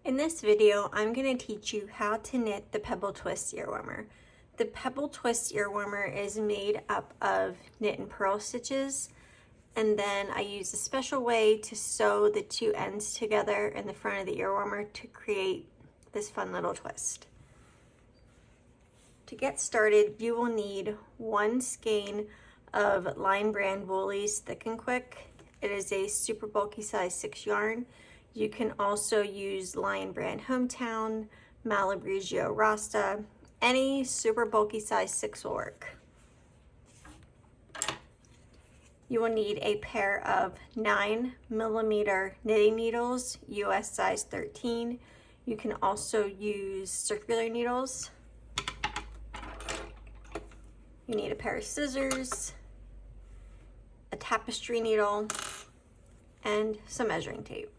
In this video, I'm going to teach you how to knit the Pebble Twist Earwarmer. The Pebble Twist Earwarmer is made up of knit and purl stitches, and then I use a special way to sew the two ends together in the front of the earwarmer to create this fun little twist. To get started, you will need one skein of Lion Brand Woolies Thick and Quick. It is a super bulky size 6 yarn. You can also use Lion Brand Hometown, Malabrigo, Rasta. Any super bulky size 6 will work. You will need a pair of 9mm knitting needles, US size 13. You can also use circular needles. You need a pair of scissors, a tapestry needle, and some measuring tape.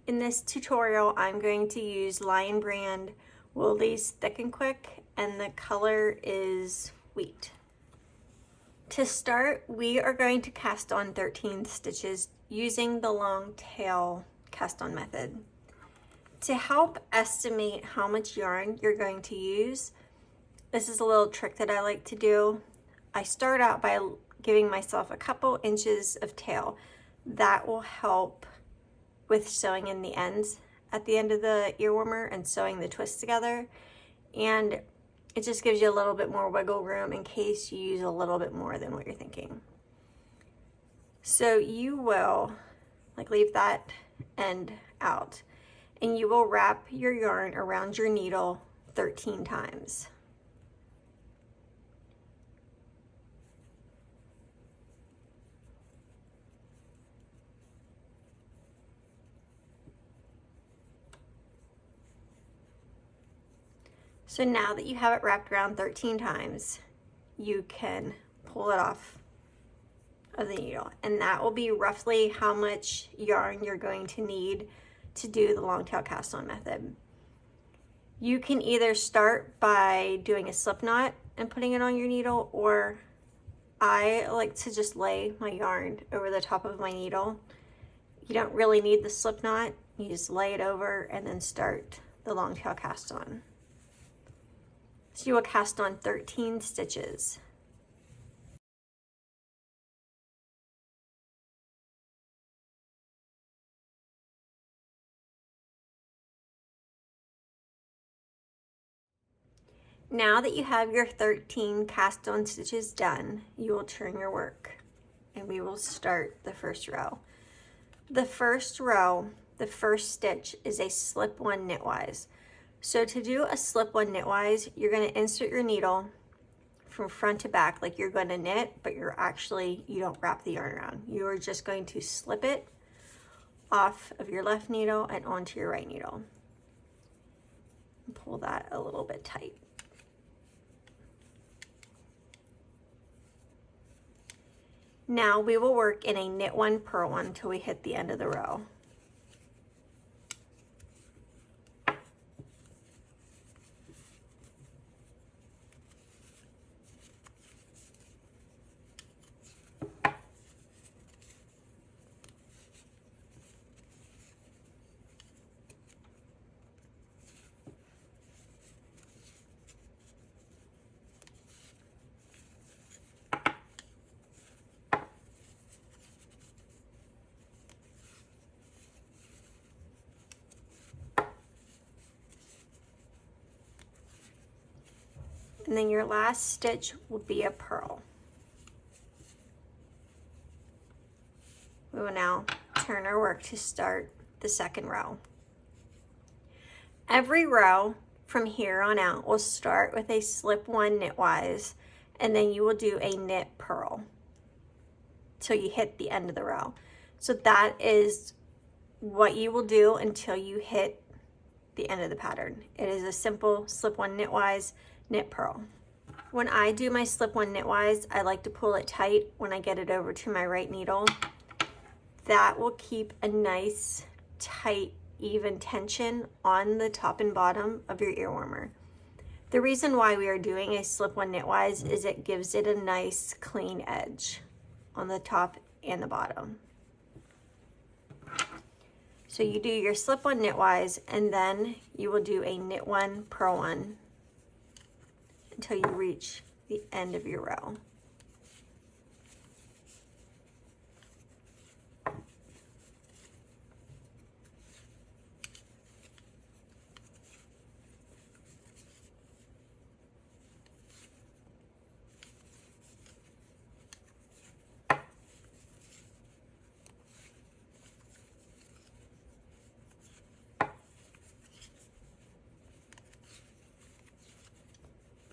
In this tutorial, I'm going to use Lion Brand Woolies Thick and Quick, and the color is wheat. To start, we are going to cast on 13 stitches using the long tail cast on method. To help estimate how much yarn you're going to use, this is a little trick that I like to do. I start out by giving myself a couple inches of tail. That will help with sewing in the ends at the end of the earwarmer and sewing the twist together. And it just gives you a little bit more wiggle room in case you use a little bit more than what you're thinking. So you will leave that end out, and you will wrap your yarn around your needle 13 times. So now that you have it wrapped around 13 times, you can pull it off of the needle, and that will be roughly how much yarn you're going to need to do the long tail cast on method. You can either start by doing a slip knot and putting it on your needle, or I like to just lay my yarn over the top of my needle. You don't really need the slip knot. You just lay it over and then start the long tail cast on. So you will cast on 13 stitches. Now that you have your 13 cast on stitches done, you will turn your work and we will start the first row. The first row, the first stitch is a slip-one knitwise. So to do a slip-one knitwise, you're going to insert your needle from front to back like you're going to knit, but you don't wrap the yarn around. You are just going to slip it off of your left needle and onto your right needle. Pull that a little bit tight. Now we will work in a knit one, purl one until we hit the end of the row. And then your last stitch will be a purl. We will now turn our work to start the second row. Every row from here on out will start with a slip-one knitwise, and then you will do a knit purl till you hit the end of the row. So that is what you will do until you hit the end of the pattern. It is a simple slip-one knitwise, knit purl. When I do my slip-one knitwise, I like to pull it tight when I get it over to my right needle. That will keep a nice, tight, even tension on the top and bottom of your earwarmer. The reason why we are doing a slip-one knitwise is it gives it a nice, clean edge on the top and the bottom. So you do your slip one knitwise, and then you will do a knit one, purl one until you reach the end of your row.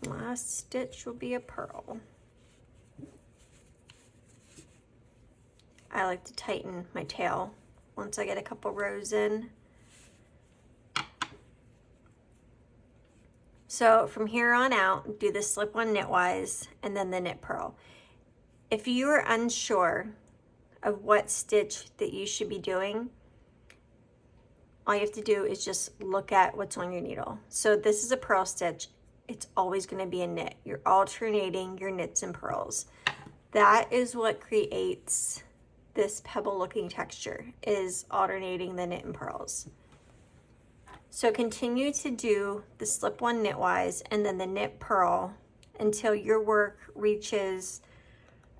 Last stitch will be a purl. I like to tighten my tail once I get a couple rows in. So from here on out, do the slip one knitwise and then the knit purl. If you are unsure of what stitch that you should be doing, all you have to do is just look at what's on your needle. So this is a purl stitch. It's always going to be a knit. You're alternating your knits and purls. That is what creates this pebble looking texture, is alternating the knit and purls. So continue to do the slip one knitwise and then the knit purl until your work reaches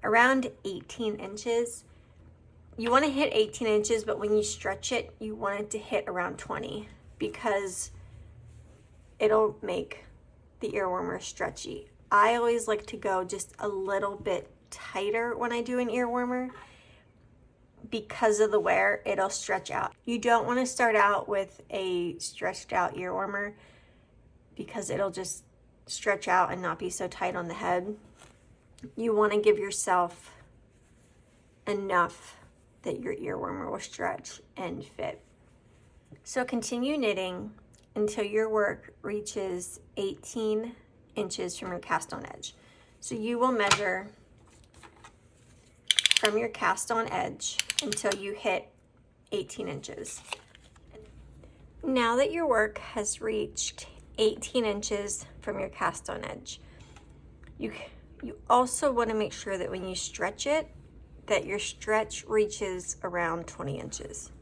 around 18 inches. You want to hit 18 inches, but when you stretch it, you want it to hit around 20 because it'll make the earwormer stretchy. I always like to go just a little bit tighter when I do an earwormer because of the wear. It'll stretch out. You don't want to start out with a stretched out earwormer because it'll just stretch out and not be so tight on the head. You want to give yourself enough that your earwormer will stretch and fit. So continue knitting until your work reaches 18 inches from your cast on edge. So you will measure from your cast on edge until you hit 18 inches. Now that your work has reached 18 inches from your cast on edge, you also want to make sure that when you stretch it, that your stretch reaches around 20 inches.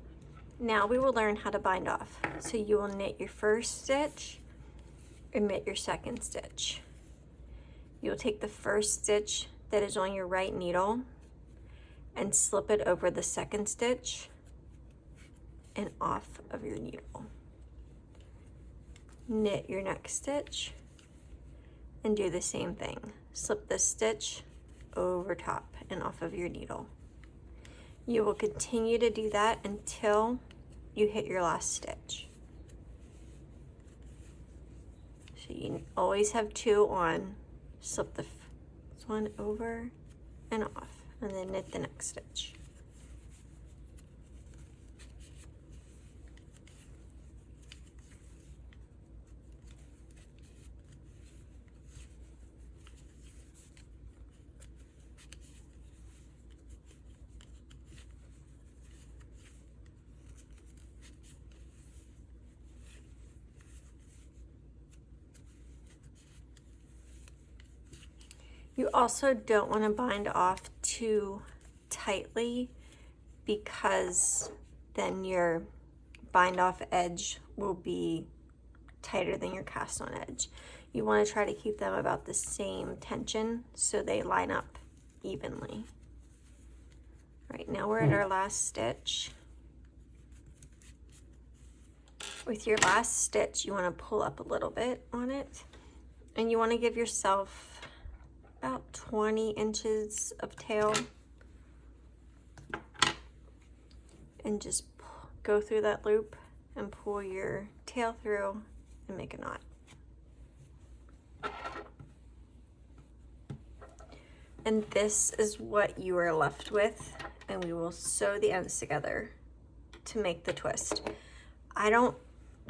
Now we will learn how to bind off. So you will knit your first stitch and knit your second stitch. You'll take the first stitch that is on your right needle and slip it over the second stitch and off of your needle. Knit your next stitch and do the same thing. Slip the stitch over top and off of your needle. You will continue to do that until you hit your last stitch. So you always have two on, slip this one over and off, and then knit the next stitch. You also don't want to bind off too tightly because then your bind off edge will be tighter than your cast on edge. You want to try to keep them about the same tension so they line up evenly. All right, now we're at our last stitch. With your last stitch, you want to pull up a little bit on it, and you want to give yourself about 20 inches of tail, and just go through that loop and pull your tail through and make a knot. And this is what you are left with, and we will sew the ends together to make the twist. I don't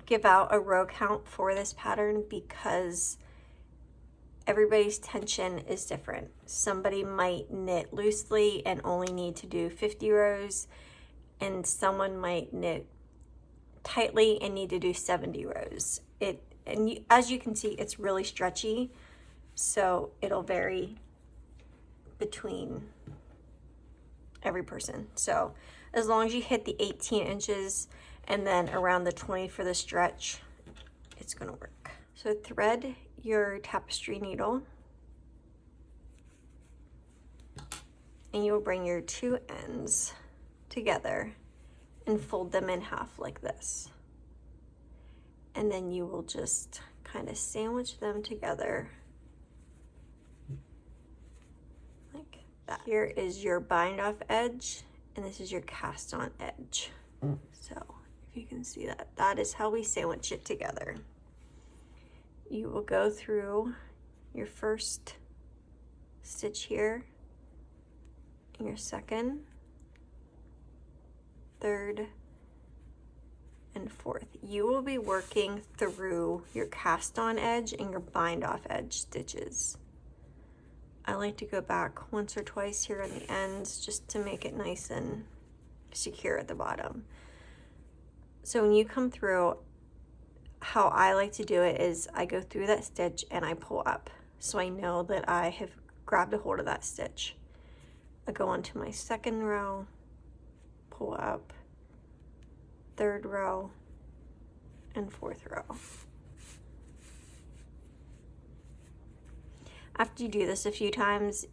give out a row count for this pattern because everybody's tension is different. Somebody might knit loosely and only need to do 50 rows, and someone might knit tightly and need to do 70 rows. As you can see, it's really stretchy, so it'll vary between every person. So as long as you hit the 18 inches and then around the 20 for the stretch, it's gonna work. So thread your tapestry needle, and you'll bring your two ends together and fold them in half like this. And then you will just kind of sandwich them together like that. Here is your bind off edge, and this is your cast on edge. So if you can see that, that is how we sandwich it together. You will go through your first stitch here, and your second, third, and fourth. You will be working through your cast on edge and your bind off edge stitches. I like to go back once or twice here on the ends just to make it nice and secure at the bottom. So when you come through, how I like to do it is I go through that stitch and I pull up, so I know that I have grabbed a hold of that stitch. I go onto my second row, pull up, third row, and fourth row. After you do this a few times,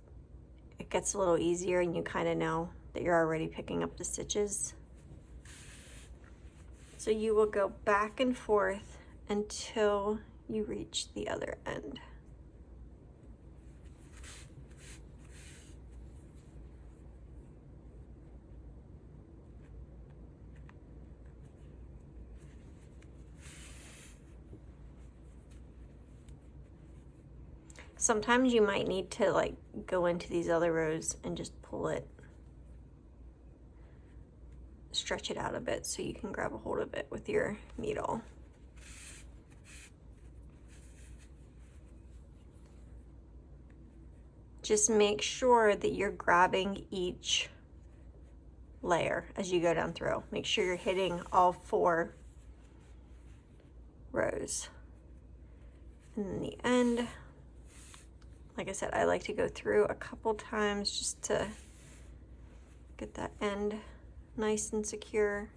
it gets a little easier and you kind of know that you're already picking up the stitches. So you will go back and forth until you reach the other end. Sometimes you might need to like go into these other rows and just pull it, stretch it out a bit so you can grab a hold of it with your needle. Just make sure that you're grabbing each layer as you go down through. Make sure you're hitting all 4 rows. And in the end, like I said, I like to go through a couple times just to get that end nice and secure.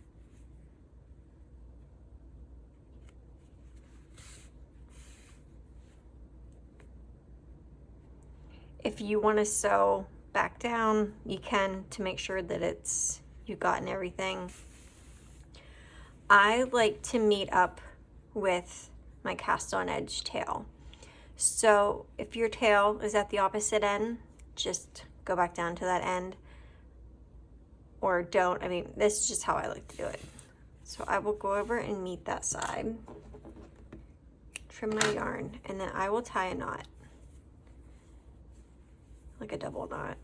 If you want to sew back down, you can, to make sure that you've gotten everything. I like to meet up with my cast on edge tail. So if your tail is at the opposite end, just go back down to that end, or don't. I mean, this is just how I like to do it. So I will go over and meet that side, trim my yarn, and then I will tie a knot, like a double knot,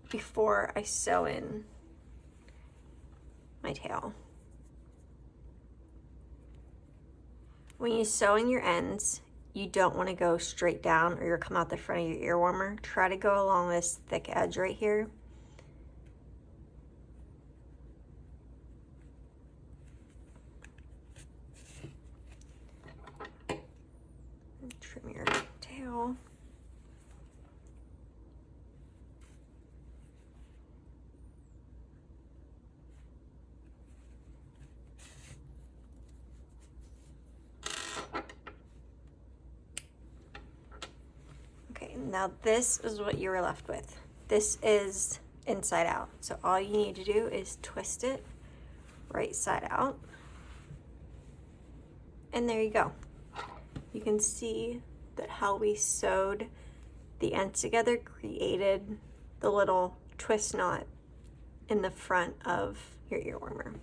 before I sew in my tail. When you sew in your ends, you don't want to go straight down or you'll come out the front of your ear warmer. Try to go along this thick edge right here. And trim your tail. Now this is what you were left with. This is inside out. So all you need to do is twist it right side out. And there you go. You can see that how we sewed the ends together created the little twist knot in the front of your ear warmer.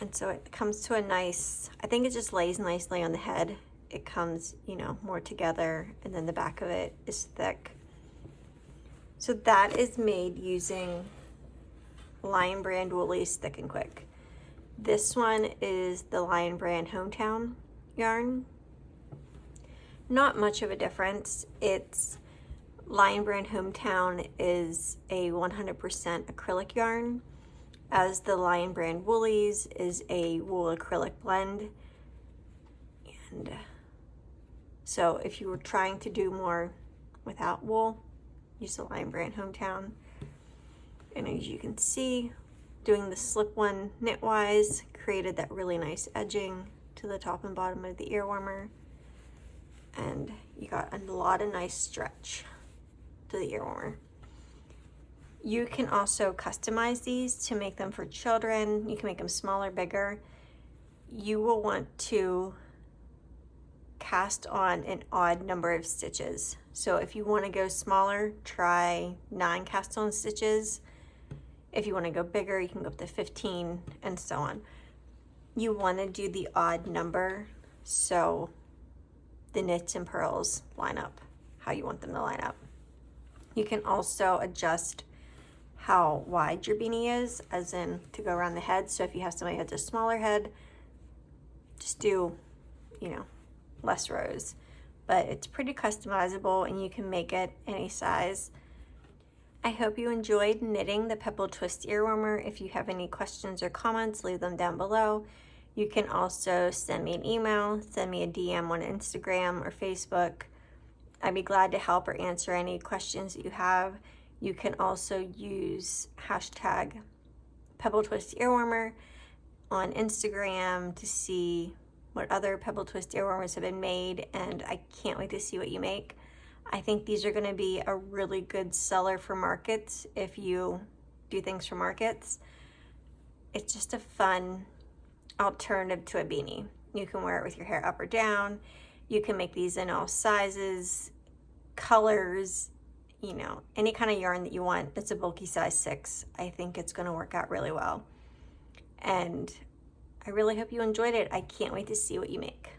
And so it comes to a nice, I think it just lays nicely on the head. It comes, you know, more together, and then the back of it is thick. So that is made using Lion Brand Woolies Thick and Quick. This one is the Lion Brand Hometown yarn. Not much of a difference. It's Lion Brand Hometown is a 100% acrylic yarn, as the Lion Brand Woolies is a wool acrylic blend. And so if you were trying to do more without wool, use the Lion Brand Hometown. And as you can see, doing the slip one knitwise created that really nice edging to the top and bottom of the earwarmer, and you got a lot of nice stretch to the earwarmer. You can also customize these to make them for children. You can make them smaller, bigger. You will want to cast on an odd number of stitches. So if you want to go smaller, try 9 cast on stitches. If you want to go bigger, you can go up to 15 and so on. You want to do the odd number so the knits and purls line up how you want them to line up. You can also adjust how wide your beanie is, as in to go around the head. So if you have somebody who has a smaller head, just do, less rows. But it's pretty customizable and you can make it any size. I hope you enjoyed knitting the Pebble Twist Earwarmer. If you have any questions or comments, leave them down below. You can also send me an email, send me a DM on Instagram or Facebook. I'd be glad to help or answer any questions that you have. You can also use hashtag Pebble Twist Earwarmer on Instagram to see what other Pebble Twist earwarmers have been made, and I can't wait to see what you make. I think these are going to be a really good seller for markets if you do things for markets. It's just a fun alternative to a beanie. You can wear it with your hair up or down. You can make these in all sizes, colors, any kind of yarn that you want. It's a bulky size 6. I think it's going to work out really well. And I really hope you enjoyed it. I can't wait to see what you make.